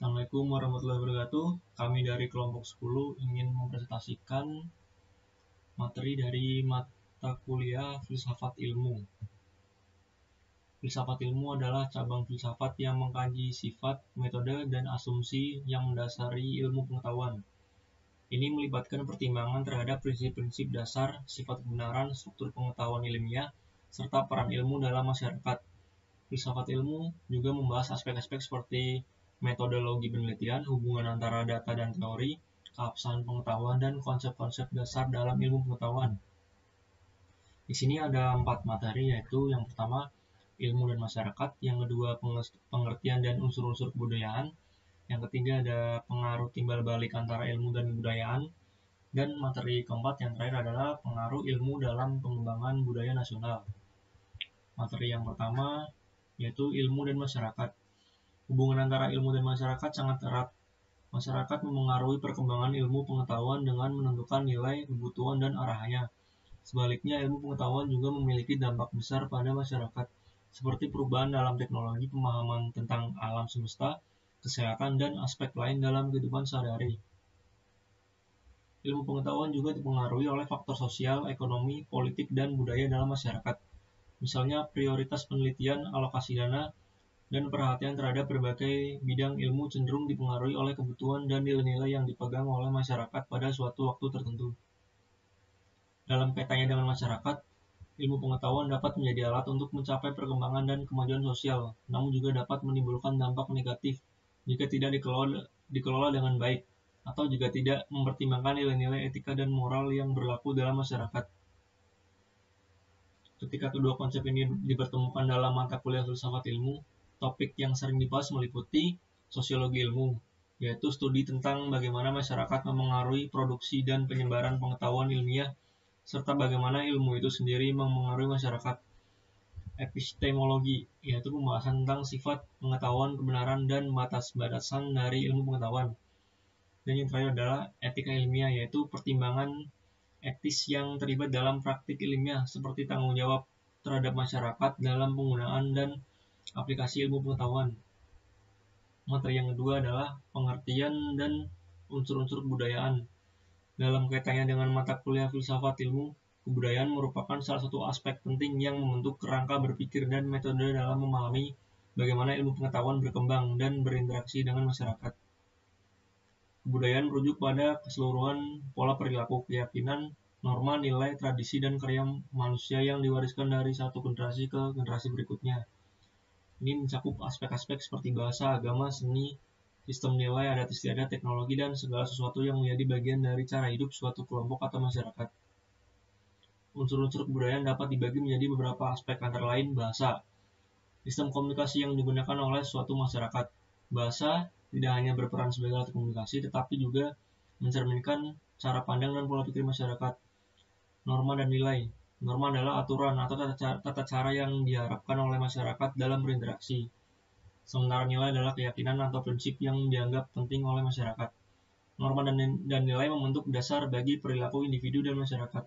Assalamualaikum warahmatullahi wabarakatuh. Kami dari kelompok 10 ingin mempresentasikan materi dari mata kuliah Filsafat Ilmu. Filsafat ilmu adalah cabang filsafat yang mengkaji sifat, metode, dan asumsi yang mendasari ilmu pengetahuan. Ini melibatkan pertimbangan terhadap prinsip-prinsip dasar, sifat kebenaran, struktur pengetahuan ilmiah, serta peran ilmu dalam masyarakat. Filsafat ilmu juga membahas aspek-aspek seperti metodologi penelitian, hubungan antara data dan teori, keabsahan pengetahuan, dan konsep-konsep dasar dalam ilmu pengetahuan. Di sini ada 4 materi, yaitu yang pertama ilmu dan masyarakat, yang kedua pengertian dan unsur-unsur kebudayaan, yang ketiga ada pengaruh timbal balik antara ilmu dan kebudayaan, dan materi keempat yang terakhir adalah pengaruh ilmu dalam pengembangan budaya nasional. Materi yang pertama yaitu ilmu dan masyarakat. Hubungan antara ilmu dan masyarakat sangat erat. Masyarakat memengaruhi perkembangan ilmu pengetahuan dengan menentukan nilai, kebutuhan, dan arahnya. Sebaliknya, ilmu pengetahuan juga memiliki dampak besar pada masyarakat, seperti perubahan dalam teknologi, pemahaman tentang alam semesta, kesehatan, dan aspek lain dalam kehidupan sehari-hari. Ilmu pengetahuan juga dipengaruhi oleh faktor sosial, ekonomi, politik, dan budaya dalam masyarakat. Misalnya prioritas penelitian, alokasi dana, dan perhatian terhadap berbagai bidang ilmu cenderung dipengaruhi oleh kebutuhan dan nilai-nilai yang dipegang oleh masyarakat pada suatu waktu tertentu. Dalam kaitannya dengan masyarakat, ilmu pengetahuan dapat menjadi alat untuk mencapai perkembangan dan kemajuan sosial, namun juga dapat menimbulkan dampak negatif jika tidak dikelola dengan baik, atau jika tidak mempertimbangkan nilai-nilai etika dan moral yang berlaku dalam masyarakat. Ketika kedua konsep ini dipertemukan dalam mata kuliah filsafat ilmu, topik yang sering dibahas meliputi sosiologi ilmu, yaitu studi tentang bagaimana masyarakat memengaruhi produksi dan penyebaran pengetahuan ilmiah, serta bagaimana ilmu itu sendiri memengaruhi masyarakat. Epistemologi, yaitu pembahasan tentang sifat, pengetahuan, kebenaran, dan batas-batasan dari ilmu pengetahuan. Dan yang terakhir adalah etika ilmiah, yaitu pertimbangan etis yang terlibat dalam praktik ilmiah seperti tanggung jawab terhadap masyarakat dalam penggunaan dan aplikasi ilmu pengetahuan. Materi yang kedua adalah pengertian dan unsur-unsur kebudayaan. Dalam kaitannya dengan mata kuliah filsafat ilmu, kebudayaan merupakan salah satu aspek penting yang membentuk kerangka berpikir dan metode dalam memahami bagaimana ilmu pengetahuan berkembang dan berinteraksi dengan masyarakat. Kebudayaan merujuk pada keseluruhan pola perilaku, keyakinan, norma, nilai, tradisi, dan karya manusia yang diwariskan dari satu generasi ke generasi berikutnya. Ini mencakup aspek-aspek seperti bahasa, agama, seni, sistem nilai, adat istiadat, teknologi, dan segala sesuatu yang menjadi bagian dari cara hidup suatu kelompok atau masyarakat. Unsur-unsur kebudayaan dapat dibagi menjadi beberapa aspek, antara lain bahasa, sistem komunikasi yang digunakan oleh suatu masyarakat. Bahasa tidak hanya berperan sebagai alat komunikasi, tetapi juga mencerminkan cara pandang dan pola pikir masyarakat. Norma dan nilai. Norma adalah aturan atau tata cara yang diharapkan oleh masyarakat dalam berinteraksi. Sementara nilai adalah keyakinan atau prinsip yang dianggap penting oleh masyarakat. Norma dan nilai membentuk dasar bagi perilaku individu dan masyarakat.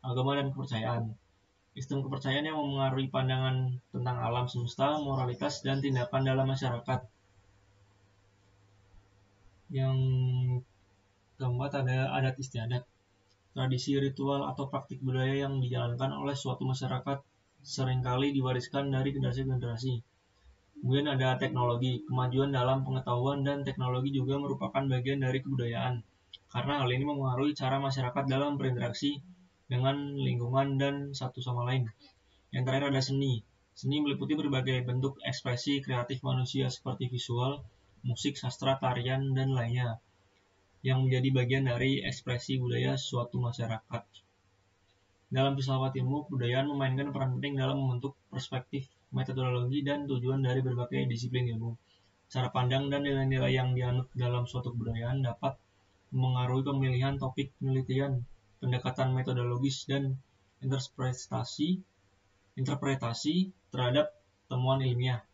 Agama dan kepercayaan. Sistem kepercayaan yang memengaruhi pandangan tentang alam semesta, moralitas, dan tindakan dalam masyarakat. Yang keempat ada adat istiadat. Tradisi, ritual, atau praktik budaya yang dijalankan oleh suatu masyarakat seringkali diwariskan dari generasi ke generasi. Kemudian ada teknologi. Kemajuan dalam pengetahuan dan teknologi juga merupakan bagian dari kebudayaan, karena hal ini memengaruhi cara masyarakat dalam berinteraksi dengan lingkungan dan satu sama lain. Yang terakhir ada seni. Seni meliputi berbagai bentuk ekspresi kreatif manusia seperti visual, musik, sastra, tarian, dan lainnya, yang menjadi bagian dari ekspresi budaya suatu masyarakat. Dalam filsafat ilmu, kebudayaan memainkan peran penting dalam membentuk perspektif, metodologi, dan tujuan dari berbagai disiplin ilmu. Cara pandang dan nilai-nilai yang dianut dalam suatu kebudayaan dapat mengaruhi pemilihan topik penelitian, pendekatan metodologis, dan interpretasi terhadap temuan ilmiah.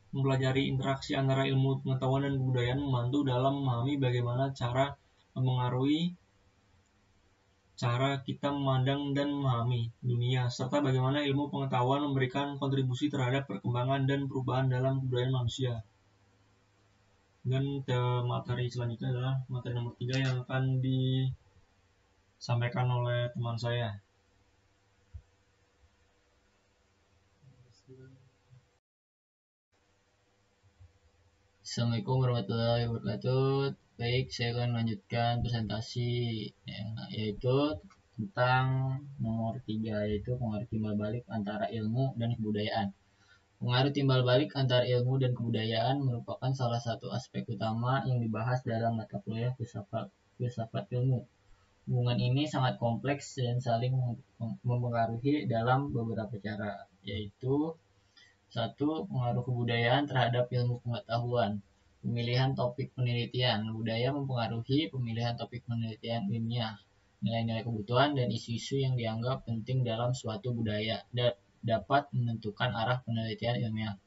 Mempelajari interaksi antara ilmu pengetahuan dan kebudayaan membantu dalam memahami bagaimana cara kita memandang dan memahami dunia, serta bagaimana ilmu pengetahuan memberikan kontribusi terhadap perkembangan dan perubahan dalam kebudayaan manusia. Dan materi selanjutnya adalah materi nomor 3 yang akan disampaikan oleh teman saya. Assalamualaikum warahmatullahi wabarakatuh. Baik, saya akan melanjutkan presentasi yaitu tentang nomor 3, yaitu pengaruh timbal balik antara ilmu dan kebudayaan. Pengaruh timbal balik antara ilmu dan kebudayaan merupakan salah satu aspek utama yang dibahas dalam mata kuliah filsafat ilmu. Hubungan ini sangat kompleks dan saling mempengaruhi dalam beberapa cara, yaitu 1. Pengaruh kebudayaan terhadap ilmu pengetahuan. Pemilihan topik penelitian. Budaya mempengaruhi pemilihan topik penelitian ilmiah. Nilai-nilai kebutuhan dan isu-isu yang dianggap penting dalam suatu budaya dapat menentukan arah penelitian ilmiah.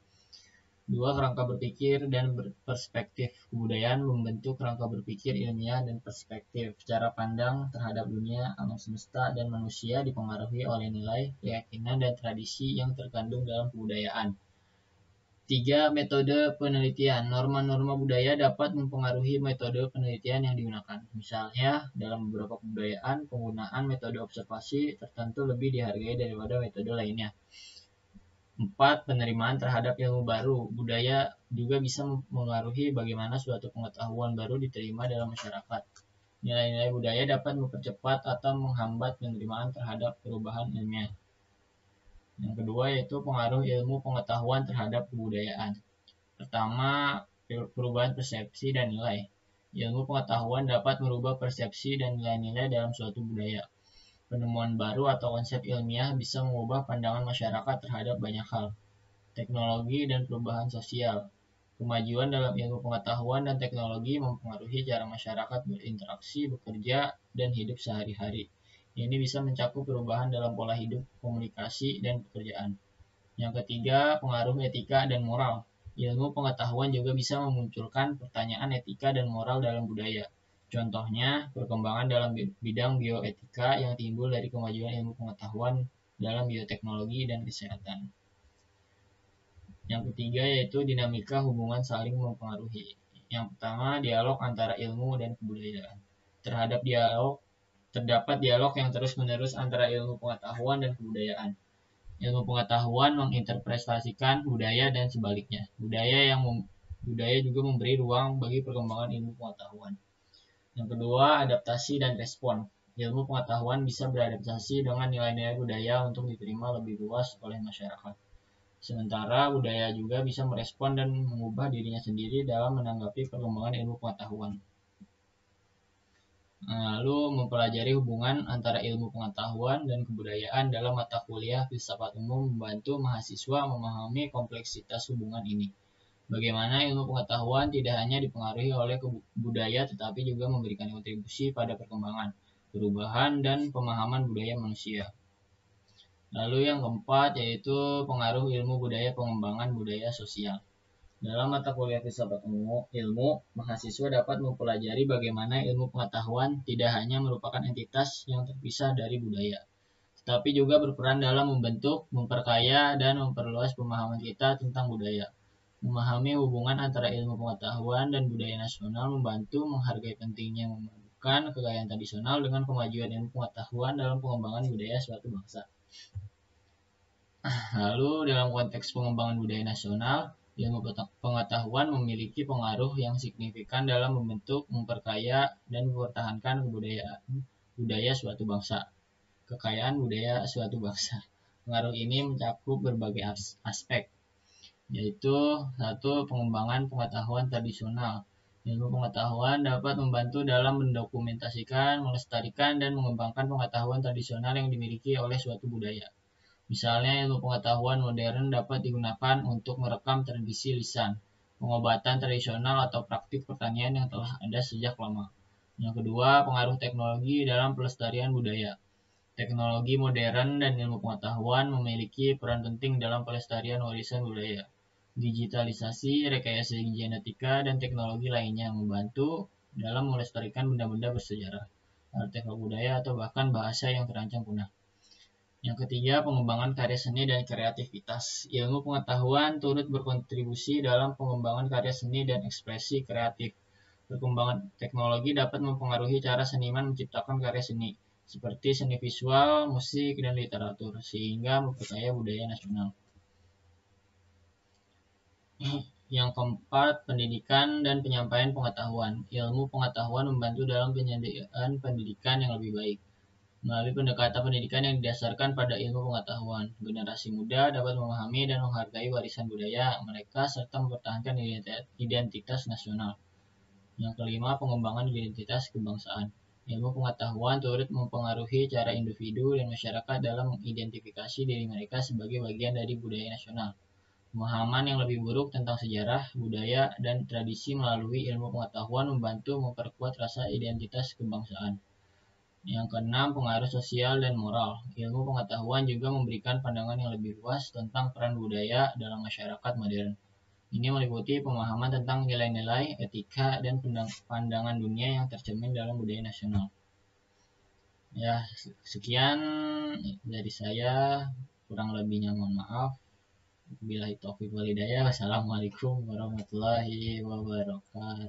2. Kerangka berpikir dan perspektif. Kebudayaan membentuk kerangka berpikir ilmiah dan perspektif. Cara pandang terhadap dunia, alam semesta, dan manusia dipengaruhi oleh nilai, keyakinan, dan tradisi yang terkandung dalam kebudayaan. 3. Metode penelitian. Norma-norma budaya dapat mempengaruhi metode penelitian yang digunakan. Misalnya, dalam beberapa kebudayaan, penggunaan metode observasi tertentu lebih dihargai daripada metode lainnya. 4. Penerimaan terhadap ilmu baru. Budaya juga bisa mempengaruhi bagaimana suatu pengetahuan baru diterima dalam masyarakat. Nilai-nilai budaya dapat mempercepat atau menghambat penerimaan terhadap perubahan ilmiah. Yang kedua yaitu pengaruh ilmu pengetahuan terhadap kebudayaan. Pertama, perubahan persepsi dan nilai. Ilmu pengetahuan dapat merubah persepsi dan nilai-nilai dalam suatu budaya. Penemuan baru atau konsep ilmiah bisa mengubah pandangan masyarakat terhadap banyak hal. Teknologi dan perubahan sosial. Kemajuan dalam ilmu pengetahuan dan teknologi mempengaruhi cara masyarakat berinteraksi, bekerja, dan hidup sehari-hari. Ini bisa mencakup perubahan dalam pola hidup, komunikasi, dan pekerjaan. Yang ketiga, pengaruh etika dan moral. Ilmu pengetahuan juga bisa memunculkan pertanyaan etika dan moral dalam budaya. Contohnya, perkembangan dalam bidang bioetika yang timbul dari kemajuan ilmu pengetahuan dalam bioteknologi dan kesehatan. Yang ketiga yaitu dinamika hubungan saling mempengaruhi. Yang pertama, dialog antara ilmu dan kebudayaan. Terdapat dialog yang terus-menerus antara ilmu pengetahuan dan kebudayaan. Ilmu pengetahuan menginterpretasikan budaya dan sebaliknya. Budaya juga memberi ruang bagi perkembangan ilmu pengetahuan. Yang kedua, adaptasi dan respon. Ilmu pengetahuan bisa beradaptasi dengan nilai-nilai budaya untuk diterima lebih luas oleh masyarakat. Sementara budaya juga bisa merespon dan mengubah dirinya sendiri dalam menanggapi perkembangan ilmu pengetahuan. Lalu mempelajari hubungan antara ilmu pengetahuan dan kebudayaan dalam mata kuliah filsafat umum membantu mahasiswa memahami kompleksitas hubungan ini. Bagaimana ilmu pengetahuan tidak hanya dipengaruhi oleh budaya tetapi juga memberikan kontribusi pada perkembangan, perubahan, dan pemahaman budaya manusia. Lalu yang keempat yaitu pengaruh ilmu budaya pengembangan budaya sosial. Dalam mata kuliah filsafat ilmu, mahasiswa dapat mempelajari bagaimana ilmu pengetahuan tidak hanya merupakan entitas yang terpisah dari budaya, tetapi juga berperan dalam membentuk, memperkaya, dan memperluas pemahaman kita tentang budaya. Memahami hubungan antara ilmu pengetahuan dan budaya nasional membantu menghargai pentingnya memadukan kekayaan tradisional dengan kemajuan ilmu pengetahuan dalam pengembangan budaya suatu bangsa. Lalu dalam konteks pengembangan budaya nasional, ilmu pengetahuan memiliki pengaruh yang signifikan dalam membentuk, memperkaya, dan mempertahankan budaya suatu bangsa. Kekayaan budaya suatu bangsa. Pengaruh ini mencakup berbagai aspek, yaitu 1. Pengembangan pengetahuan tradisional. Ilmu pengetahuan dapat membantu dalam mendokumentasikan, melestarikan, dan mengembangkan pengetahuan tradisional yang dimiliki oleh suatu budaya. Misalnya, ilmu pengetahuan modern dapat digunakan untuk merekam tradisi lisan, pengobatan tradisional, atau praktik pertanian yang telah ada sejak lama. Yang kedua, pengaruh teknologi dalam pelestarian budaya. Teknologi modern dan ilmu pengetahuan memiliki peran penting dalam pelestarian warisan budaya. Digitalisasi, rekayasa genetika, dan teknologi lainnya membantu dalam melestarikan benda-benda bersejarah, artefak budaya, atau bahkan bahasa yang terancam punah. Yang ketiga, pengembangan karya seni dan kreativitas. Ilmu pengetahuan turut berkontribusi dalam pengembangan karya seni dan ekspresi kreatif. Perkembangan teknologi dapat mempengaruhi cara seniman menciptakan karya seni, seperti seni visual, musik, dan literatur, sehingga memperkaya budaya nasional. Yang keempat, pendidikan dan penyampaian pengetahuan. Ilmu pengetahuan membantu dalam penyediaan pendidikan yang lebih baik. Melalui pendekatan pendidikan yang didasarkan pada ilmu pengetahuan, generasi muda dapat memahami dan menghargai warisan budaya mereka serta mempertahankan identitas nasional. Yang kelima, pengembangan identitas kebangsaan. Ilmu pengetahuan turut mempengaruhi cara individu dan masyarakat dalam mengidentifikasi diri mereka sebagai bagian dari budaya nasional. Pemahaman yang lebih buruk tentang sejarah, budaya, dan tradisi melalui ilmu pengetahuan membantu memperkuat rasa identitas kebangsaan. Yang keenam, pengaruh sosial dan moral. Ilmu pengetahuan juga memberikan pandangan yang lebih luas tentang peran budaya dalam masyarakat modern. Ini meliputi pemahaman tentang nilai-nilai, etika, dan pandangan dunia yang tercermin dalam budaya nasional. Ya, sekian dari saya. Kurang lebihnya mohon maaf. Billahi taufiq wal hidayah. Wassalamualaikum warahmatullahi wabarakatuh.